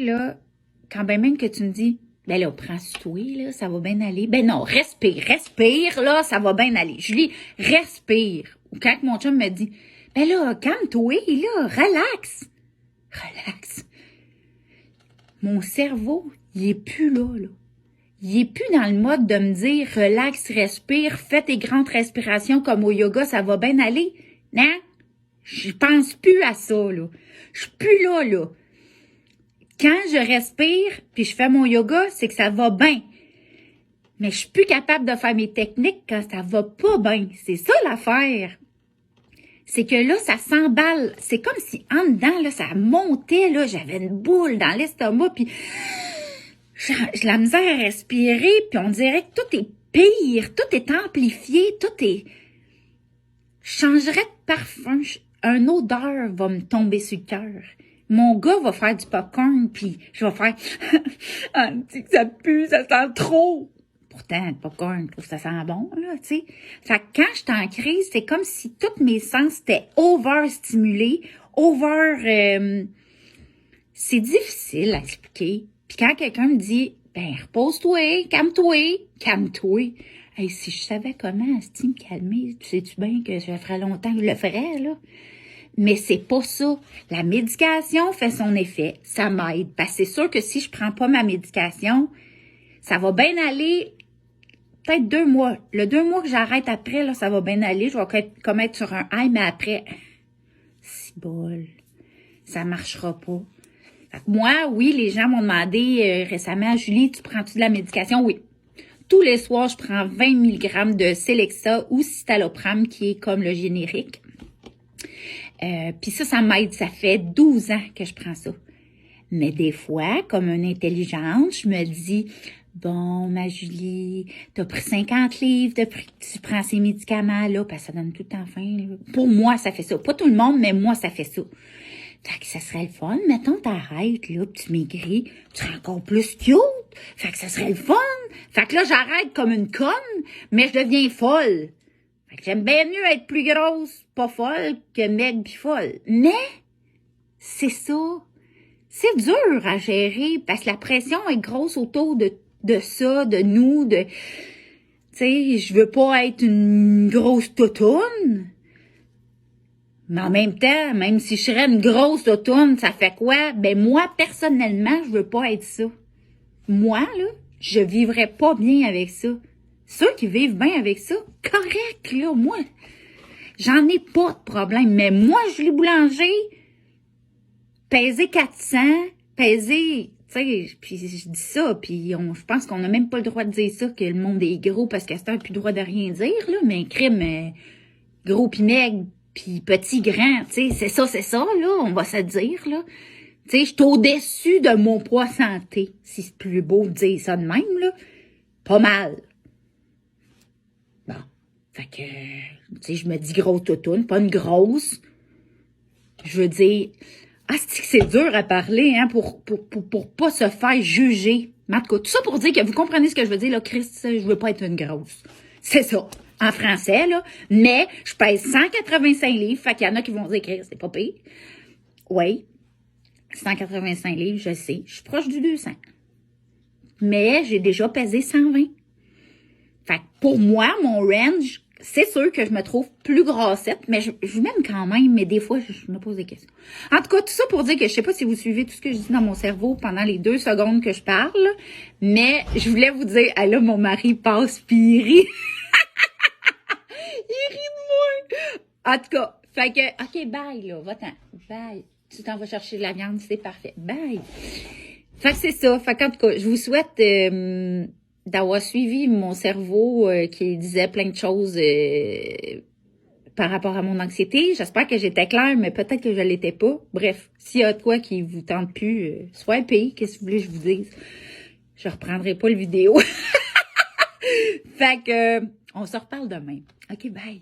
Là, quand ben même que tu me dis, ben là, prends-toi, là, ça va bien aller. Ben non, respire, là, ça va bien aller. Julie, respire. Ou quand mon chum me dit, ben là, calme-toi, là, relax. Relax. Mon cerveau, il est plus là, là. Il est plus dans le mode de me dire, relax, respire, fais tes grandes respirations comme au yoga, ça va bien aller. Non? Je pense plus à ça, là. Je suis plus là, là. Quand je respire puis je fais mon yoga, c'est que ça va bien. Mais je suis plus capable de faire mes techniques quand ça va pas bien. C'est ça l'affaire. C'est que là, ça s'emballe. C'est comme si en dedans, là, ça montait, là. J'avais une boule dans l'estomac, puis j'ai la misère à respirer, puis on dirait que tout est pire, tout est amplifié, tout est... Je changerais de parfum, une odeur va me tomber sur le cœur. Mon gars va faire du popcorn, puis je vais faire « Ah, tu sais que ça pue, ça sent trop! » Pourtant, le popcorn, je trouve que ça sent bon, là, tu sais. Fait que quand j'étais en crise, c'est comme si tous mes sens étaient over-stimulés, c'est difficile à expliquer. Puis quand quelqu'un me dit « Ben, repose-toi, calme-toi. » Hey, si je savais comment, Asti, me calmer, sais-tu bien que ça ferait longtemps que je le ferais, là? Mais c'est pas ça. La médication fait son effet. Ça m'aide. Parce que c'est sûr que si je prends pas ma médication, ça va bien aller peut-être 2 mois. Le 2 mois que j'arrête après, là, ça va bien aller. Je vais comme être sur un high, mais après, si bol, ça marchera pas. Fait que moi, oui, les gens m'ont demandé récemment, Julie, tu prends-tu de la médication? Oui. Tous les soirs, je prends 20 mg de Celexa ou Citalopram, qui est comme le générique. Puis ça m'aide. Ça fait 12 ans que je prends ça. Mais des fois, comme une intelligente, je me dis, bon, ma Julie, t'as pris 50 livres depuis que tu prends ces médicaments-là, parce que ça donne tout le temps faim, là. Pour moi, ça fait ça. Pas tout le monde, mais moi, ça fait ça. Fait que ça serait le fun. Mettons, t'arrêtes, là, pis tu maigris, tu serais encore plus cute. Fait que ça serait le fun. Fait que là, j'arrête comme une conne, mais je deviens folle. Fait que j'aime bien mieux être plus grosse, pas folle, que maigre pis folle. Mais, c'est ça. C'est dur à gérer, parce que la pression est grosse autour de ça, de nous, tu sais, je veux pas être une grosse toutoune. Mais en même temps, même si je serais une grosse toutoune, ça fait quoi? Ben moi, personnellement, je veux pas être ça. Moi, là, je vivrais pas bien avec ça. Ceux qui vivent bien avec ça, correct, là, moi. J'en ai pas de problème. Mais moi, Julie Boulanger, peser 400, peser... Tu sais, puis je dis ça, puis je pense qu'on n'a même pas le droit de dire ça, que le monde est gros, parce qu'à ce temps, on n'a plus le droit de rien dire, là, mais crime, gros pis maigre, puis petit, grand, tu sais, c'est ça, là, on va se dire, là. Tu sais, je suis au-dessus de mon poids santé, si c'est plus beau de dire ça de même, là. Pas mal. Bon, fait que, tu sais, je me dis grosse toutoune, pas une grosse. Je veux dire... Ah, c'est dur à parler, hein, pour pas se faire juger. Mais en tout cas, tout ça pour dire que vous comprenez ce que je veux dire, là, Christ, je veux pas être une grosse. C'est ça. En français, là. Mais, je pèse 185 livres, fait qu'il y en a qui vont dire, Christ, c'est pas pire. Oui. 185 livres, je sais. Je suis proche du 200. Mais, j'ai déjà pesé 120. Fait que pour moi, mon range, c'est sûr que je me trouve plus grassette, mais je m'aime quand même, mais des fois, je me pose des questions. En tout cas, tout ça pour dire que je sais pas si vous suivez tout ce que je dis dans mon cerveau pendant les 2 secondes que je parle, mais je voulais vous dire, ah là, mon mari passe pis il rit. Il rit de moi. En tout cas, fait que, OK, bye, là, va-t'en. Bye. Tu t'en vas chercher de la viande, c'est parfait. Bye. Fait que c'est ça. Fait qu'en tout cas, je vous souhaite... d'avoir suivi mon cerveau qui disait plein de choses par rapport à mon anxiété. J'espère que j'étais claire, mais peut-être que je l'étais pas. Bref, s'il y a de quoi qui vous tente plus, swipez, qu'est-ce que vous voulez que je vous dise? Je reprendrai pas le vidéo. Fait que, on se reparle demain. OK, bye!